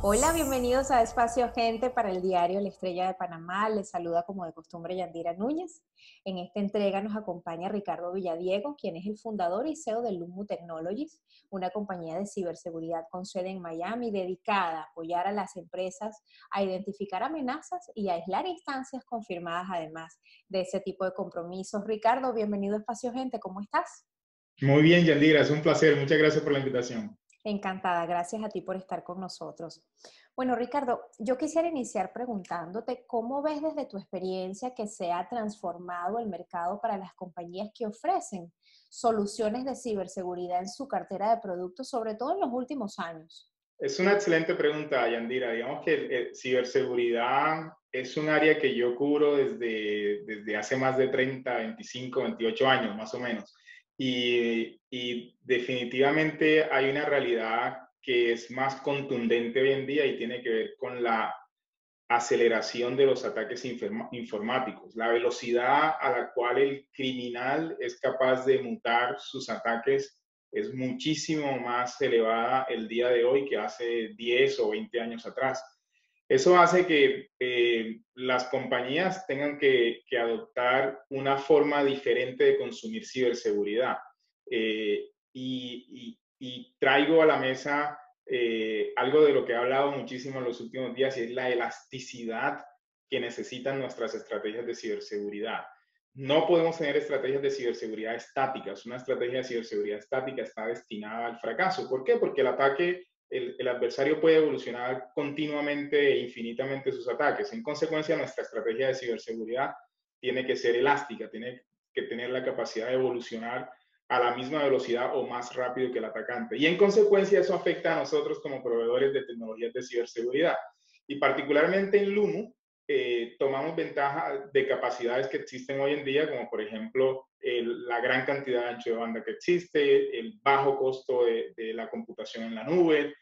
Hola, bienvenidos a Espacio Gente para el diario La Estrella de Panamá. Les saluda como de costumbre Yandira Núñez. En esta entrega nos acompaña Ricardo Villadiego, quien es el fundador y CEO de Lumu Technologies, una compañía de ciberseguridad con sede en Miami dedicada a apoyar a las empresas a identificar amenazas y a aislar instancias confirmadas además de ese tipo de compromisos. Ricardo, bienvenido a Espacio Gente, ¿cómo estás? Muy bien, Yandira, es un placer. Muchas gracias por la invitación. Encantada, gracias a ti por estar con nosotros. Bueno, Ricardo, yo quisiera iniciar preguntándote cómo ves desde tu experiencia que se ha transformado el mercado para las compañías que ofrecen soluciones de ciberseguridad en su cartera de productos, sobre todo en los últimos años. Es una excelente pregunta, Yandira. Digamos que ciberseguridad es un área que yo cubro desde hace más de 30, 25, 28 años, más o menos. Y definitivamente hay una realidad que es más contundente hoy en día y tiene que ver con la aceleración de los ataques informáticos, la velocidad a la cual el criminal es capaz de mutar sus ataques es muchísimo más elevada el día de hoy que hace 10 o 20 años atrás. Eso hace que las compañías tengan que adoptar una forma diferente de consumir ciberseguridad. Y traigo a la mesa algo de lo que he hablado muchísimo en los últimos días y es la elasticidad que necesitan nuestras estrategias de ciberseguridad. No podemos tener estrategias de ciberseguridad estáticas. Una estrategia de ciberseguridad estática está destinada al fracaso. ¿Por qué? Porque el ataque, el adversario puede evolucionar continuamente e infinitamente sus ataques. En consecuencia, nuestra estrategia de ciberseguridad tiene que ser elástica, tiene que tener la capacidad de evolucionar a la misma velocidad o más rápido que el atacante. Y en consecuencia eso afecta a nosotros como proveedores de tecnologías de ciberseguridad. Y particularmente en Lumu, tomamos ventaja de capacidades que existen hoy en día, como por ejemplo la gran cantidad de ancho de banda que existe, el bajo costo de la computación en la nube,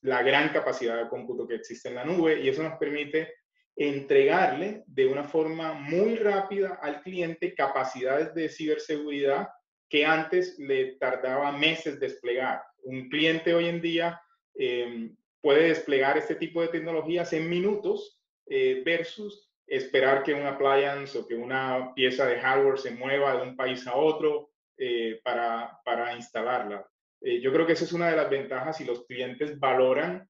la gran capacidad de cómputo que existe en la nube, y eso nos permite entregarle de una forma muy rápida al cliente capacidades de ciberseguridad que antes le tardaba meses desplegar. Un cliente hoy en día puede desplegar este tipo de tecnologías en minutos versus esperar que un appliance o que una pieza de hardware se mueva de un país a otro para instalarla. Yo creo que esa es una de las ventajas y los clientes valoran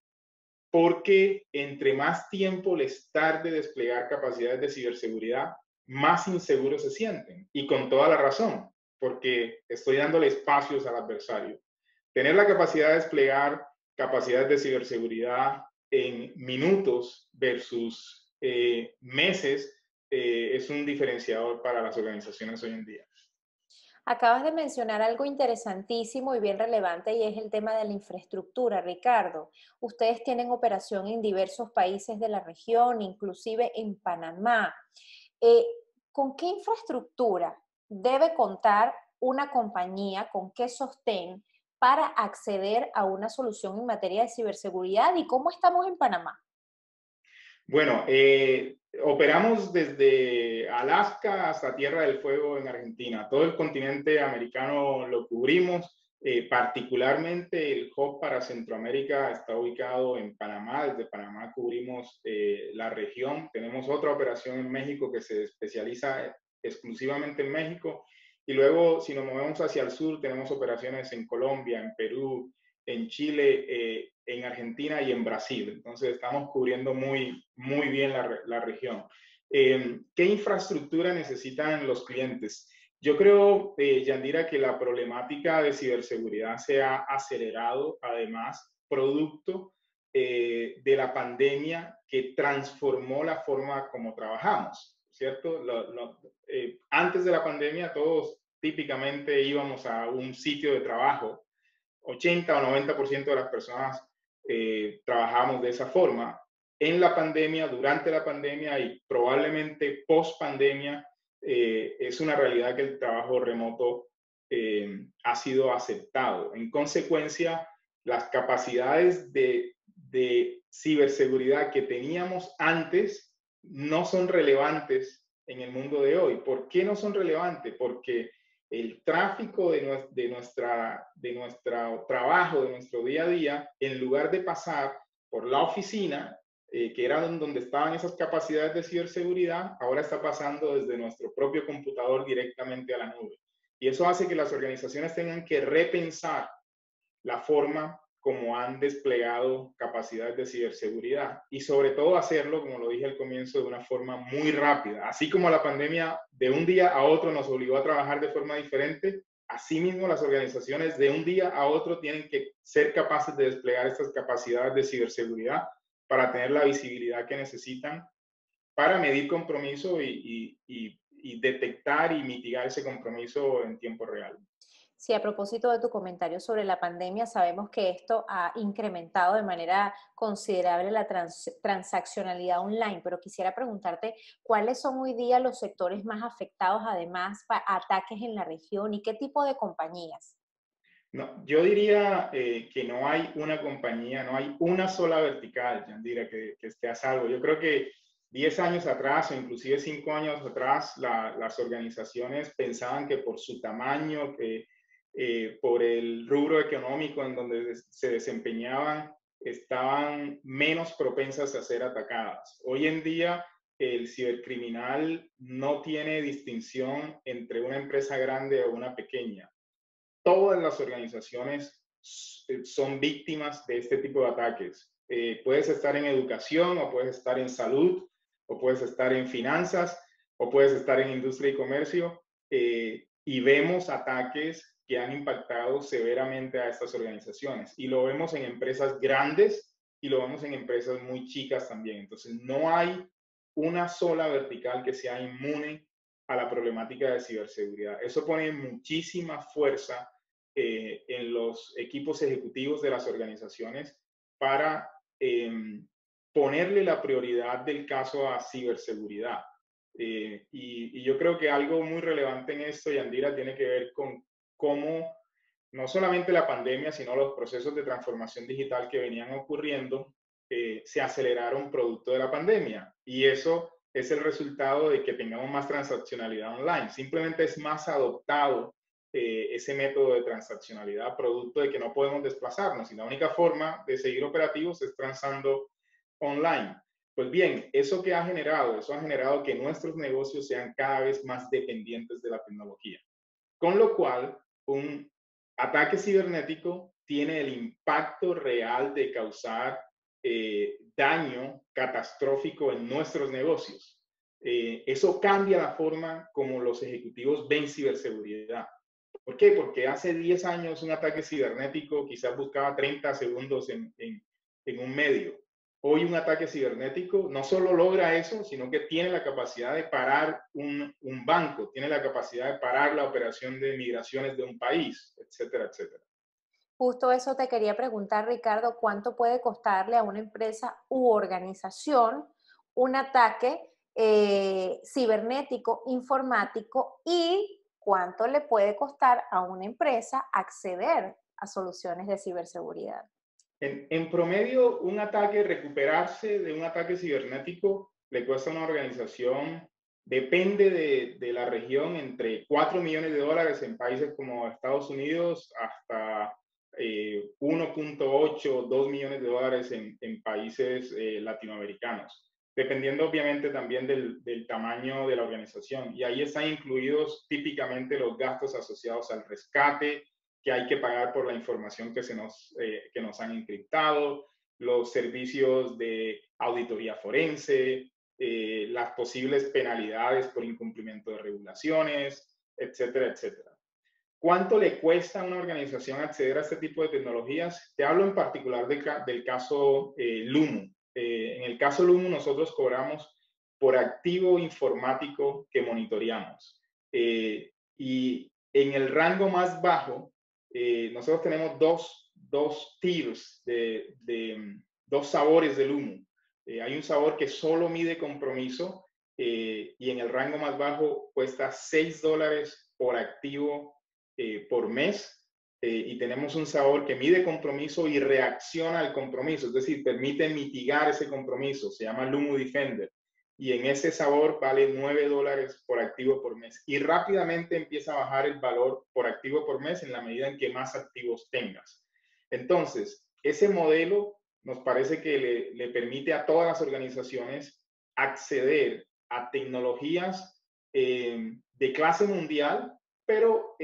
porque entre más tiempo les tarde desplegar capacidades de ciberseguridad, más inseguros se sienten. Y con toda la razón, porque estoy dándole espacios al adversario. Tener la capacidad de desplegar capacidades de ciberseguridad en minutos versus meses es un diferenciador para las organizaciones hoy en día. Acabas de mencionar algo interesantísimo y bien relevante y es el tema de la infraestructura, Ricardo. Ustedes tienen operación en diversos países de la región, inclusive en Panamá. Eh, ¿Con qué infraestructura debe contar una compañía, con qué sostén para acceder a una solución en materia de ciberseguridad y cómo estamos en Panamá? Bueno, operamos desde Alaska hasta Tierra del Fuego en Argentina. Todo el continente americano lo cubrimos. Particularmente el hub para Centroamérica está ubicado en Panamá. Desde Panamá cubrimos la región. Tenemos otra operación en México que se especializa exclusivamente en México. Y luego, si nos movemos hacia el sur, tenemos operaciones en Colombia, en Perú, en Chile, en Argentina y en Brasil. Entonces estamos cubriendo muy bien la región. ¿Qué infraestructura necesitan los clientes? Yo creo, Yandira, que la problemática de ciberseguridad se ha acelerado, además, producto de la pandemia que transformó la forma como trabajamos, ¿cierto? Antes de la pandemia todos típicamente íbamos a un sitio de trabajo, 80 o 90% de las personas trabajamos de esa forma. En la pandemia, durante la pandemia y probablemente post pandemia, es una realidad que el trabajo remoto ha sido aceptado. En consecuencia, las capacidades de ciberseguridad que teníamos antes no son relevantes en el mundo de hoy. ¿Por qué no son relevantes? Porque el tráfico de nuestro trabajo, de nuestro día a día, en lugar de pasar por la oficina, que era donde estaban esas capacidades de ciberseguridad, ahora está pasando desde nuestro propio computador directamente a la nube. Y eso hace que las organizaciones tengan que repensar la forma como han desplegado capacidades de ciberseguridad y sobre todo hacerlo, como lo dije al comienzo, de una forma muy rápida. Así como la pandemia de un día a otro nos obligó a trabajar de forma diferente, asimismo las organizaciones de un día a otro tienen que ser capaces de desplegar estas capacidades de ciberseguridad para tener la visibilidad que necesitan para medir compromiso y detectar y mitigar ese compromiso en tiempo real. Sí, a propósito de tu comentario sobre la pandemia, sabemos que esto ha incrementado de manera considerable la transaccionalidad online, pero quisiera preguntarte cuáles son hoy día los sectores más afectados, además, para ataques en la región y qué tipo de compañías. No, yo diría que no hay una compañía, no hay una sola vertical, Yandira, que esté a salvo. Yo creo que 10 años atrás o inclusive 5 años atrás, las organizaciones pensaban que por su tamaño, que por el rubro económico en donde se desempeñaban, estaban menos propensas a ser atacadas. Hoy en día, el cibercriminal no tiene distinción entre una empresa grande o una pequeña. Todas las organizaciones son víctimas de este tipo de ataques. Puedes estar en educación o puedes estar en salud o puedes estar en finanzas o puedes estar en industria y comercio y vemos ataques que han impactado severamente a estas organizaciones y lo vemos en empresas grandes y lo vemos en empresas muy chicas también. Entonces no hay una sola vertical que sea inmune a la problemática de ciberseguridad. Eso pone muchísima fuerza en los equipos ejecutivos de las organizaciones para ponerle la prioridad del caso a ciberseguridad. Y yo creo que algo muy relevante en esto, Yandira, tiene que ver con cómo no solamente la pandemia, sino los procesos de transformación digital que venían ocurriendo se aceleraron producto de la pandemia. Y eso es el resultado de que tengamos más transaccionalidad online. Simplemente es más adoptado ese método de transaccionalidad producto de que no podemos desplazarnos y la única forma de seguir operativos es transando online. Pues bien, eso que ha generado, eso ha generado que nuestros negocios sean cada vez más dependientes de la tecnología. Con lo cual, un ataque cibernético tiene el impacto real de causar daño catastrófico en nuestros negocios. Eso cambia la forma como los ejecutivos ven ciberseguridad. ¿Por qué? Porque hace 10 años un ataque cibernético quizás buscaba 30 segundos en un medio. Hoy un ataque cibernético no solo logra eso, sino que tiene la capacidad de parar un banco, tiene la capacidad de parar la operación de migraciones de un país, etcétera, etcétera. Justo eso te quería preguntar, Ricardo, ¿cuánto puede costarle a una empresa u organización un ataque cibernético, informático y cuánto le puede costar a una empresa acceder a soluciones de ciberseguridad? En promedio, un ataque, recuperarse de un ataque cibernético le cuesta a una organización, depende de la región, entre 4 millones de dólares en países como Estados Unidos hasta 1.8, 2 millones de dólares en países latinoamericanos, dependiendo obviamente también del tamaño de la organización. Y ahí están incluidos típicamente los gastos asociados al rescate, que hay que pagar por la información que nos han encriptado, los servicios de auditoría forense, las posibles penalidades por incumplimiento de regulaciones, etcétera, etcétera. ¿Cuánto le cuesta a una organización acceder a este tipo de tecnologías? Te hablo en particular del caso Lumu. En el caso Lumu nosotros cobramos por activo informático que monitoreamos. Y en el rango más bajo, nosotros tenemos dos tiers, dos sabores del humo. Hay un sabor que solo mide compromiso y en el rango más bajo cuesta $6 por activo por mes. Y tenemos un sabor que mide compromiso y reacciona al compromiso, es decir, permite mitigar ese compromiso. Se llama Lumo Defender y en ese sabor vale $9 por activo por mes. Y rápidamente empieza a bajar el valor por activo por mes en la medida en que más activos tengas. Entonces, ese modelo nos parece que le permite a todas las organizaciones acceder a tecnologías de clase mundial, pero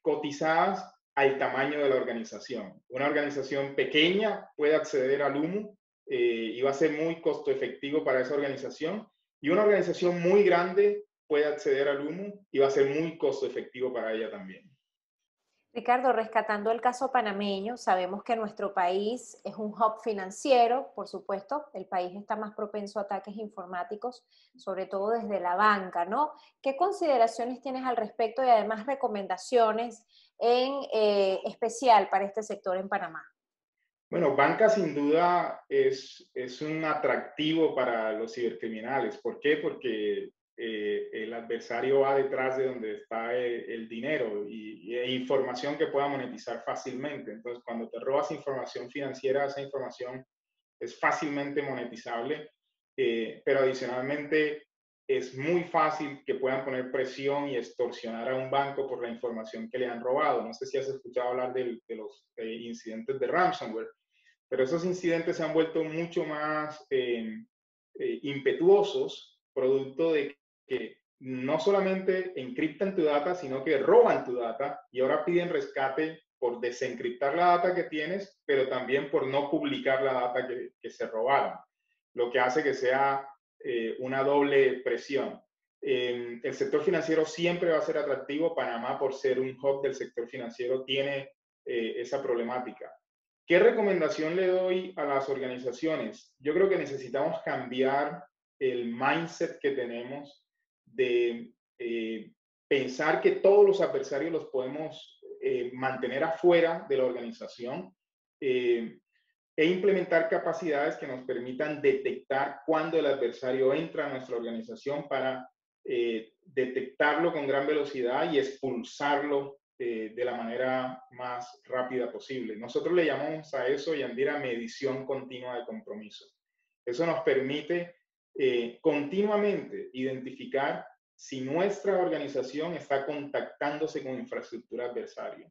cotizadas al tamaño de la organización. Una organización pequeña puede acceder al humo y va a ser muy costo efectivo para esa organización. Y una organización muy grande puede acceder al humo y va a ser muy costo efectivo para ella también. Ricardo, rescatando el caso panameño, sabemos que nuestro país es un hub financiero, por supuesto, el país está más propenso a ataques informáticos, sobre todo desde la banca, ¿no? ¿Qué consideraciones tienes al respecto y además recomendaciones en especial para este sector en Panamá? Bueno, banca sin duda es un atractivo para los cibercriminales. ¿Por qué? Porque el adversario va detrás de donde está el dinero e información que pueda monetizar fácilmente. Entonces, cuando te robas información financiera, esa información es fácilmente monetizable, pero adicionalmente es muy fácil que puedan poner presión y extorsionar a un banco por la información que le han robado. No sé si has escuchado hablar de los incidentes de ransomware, pero esos incidentes se han vuelto mucho más impetuosos, producto de que no solamente encriptan tu data, sino que roban tu data y ahora piden rescate por desencriptar la data que tienes, pero también por no publicar la data que se robaron, lo que hace que sea una doble presión. El sector financiero siempre va a ser atractivo. Panamá, por ser un hub del sector financiero, tiene esa problemática. ¿Qué recomendación le doy a las organizaciones? Yo creo que necesitamos cambiar el mindset que tenemos de pensar que todos los adversarios los podemos mantener afuera de la organización e implementar capacidades que nos permitan detectar cuando el adversario entra a nuestra organización para detectarlo con gran velocidad y expulsarlo de la manera más rápida posible. Nosotros le llamamos a eso, Yandira, medición continua de compromiso. Eso nos permite continuamente identificar si nuestra organización está contactándose con infraestructura adversaria.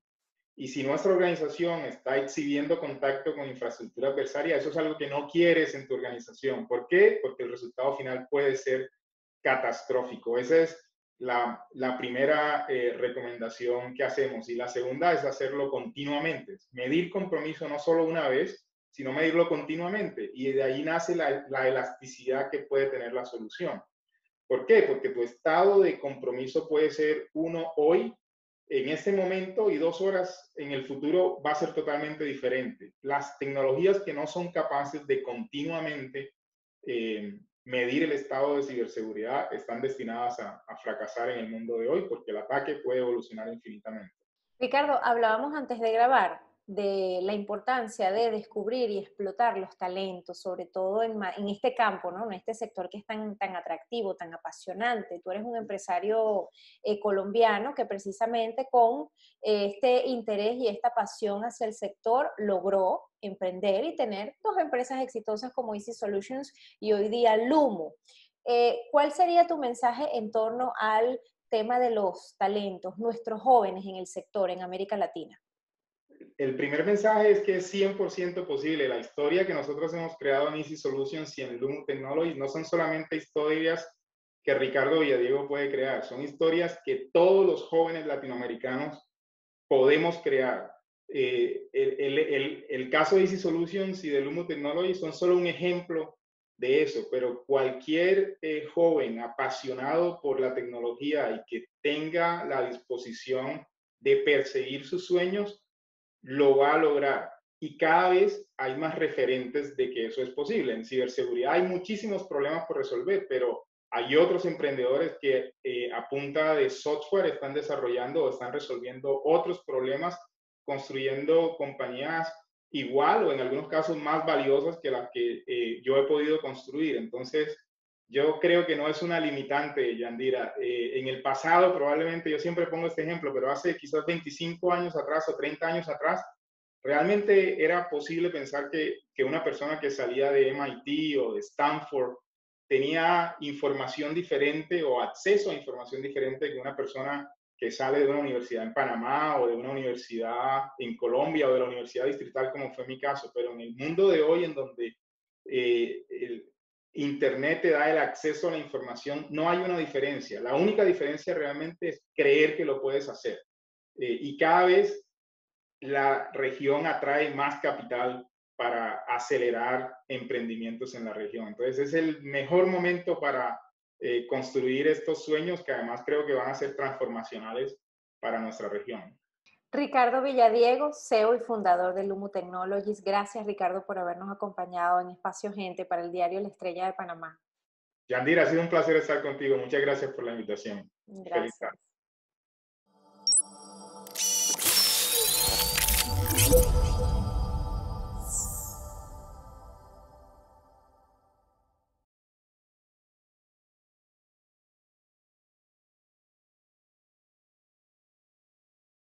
Y si nuestra organización está exhibiendo contacto con infraestructura adversaria, eso es algo que no quieres en tu organización. ¿Por qué? Porque el resultado final puede ser catastrófico. Esa es la primera recomendación que hacemos. Y la segunda es hacerlo continuamente. Medir compromiso no solo una vez, sino medirlo continuamente. Y de ahí nace la elasticidad que puede tener la solución. ¿Por qué? Porque tu estado de compromiso puede ser uno hoy, en este momento, y 2 horas en el futuro va a ser totalmente diferente. Las tecnologías que no son capaces de continuamente medir el estado de ciberseguridad están destinadas a fracasar en el mundo de hoy porque el ataque puede evolucionar infinitamente. Ricardo, hablábamos antes de grabar de la importancia de descubrir y explotar los talentos, sobre todo en este campo, ¿no? En este sector que es tan atractivo, tan apasionante. Tú eres un empresario colombiano que precisamente con este interés y esta pasión hacia el sector logró emprender y tener 2 empresas exitosas como Easy Solutions y hoy día Lumo. ¿Cuál sería tu mensaje en torno al tema de los talentos, nuestros jóvenes en el sector en América Latina? El primer mensaje es que es 100% posible. La historia que nosotros hemos creado en Easy Solutions y en Lumo Technologies no son solamente historias que Ricardo Villadiego puede crear, son historias que todos los jóvenes latinoamericanos podemos crear. El caso de Easy Solutions y de Lumo Technologies son solo un ejemplo de eso, pero cualquier joven apasionado por la tecnología y que tenga la disposición de perseguir sus sueños, lo va a lograr. Y cada vez hay más referentes de que eso es posible. En ciberseguridad hay muchísimos problemas por resolver, pero hay otros emprendedores que a punta de software están desarrollando o están resolviendo otros problemas, construyendo compañías igual o en algunos casos más valiosas que las que yo he podido construir. Entonces, yo creo que no es una limitante, Yandira. En el pasado, probablemente, yo siempre pongo este ejemplo, pero hace quizás 25 años atrás o 30 años atrás, realmente era posible pensar que una persona que salía de MIT o de Stanford tenía información diferente o acceso a información diferente que una persona que sale de una universidad en Panamá o de una universidad en Colombia o de la universidad distrital, como fue mi caso, pero en el mundo de hoy en donde el Internet te da el acceso a la información, no hay una diferencia. La única diferencia realmente es creer que lo puedes hacer. Y cada vez la región atrae más capital para acelerar emprendimientos en la región. Entonces es el mejor momento para construir estos sueños que además creo que van a ser transformacionales para nuestra región. Ricardo Villadiego, CEO y fundador de Lumu Technologies. Gracias, Ricardo, por habernos acompañado en Espacio Gente para el diario La Estrella de Panamá. Yandira, ha sido un placer estar contigo. Muchas gracias por la invitación. Feliz tarde. Gracias.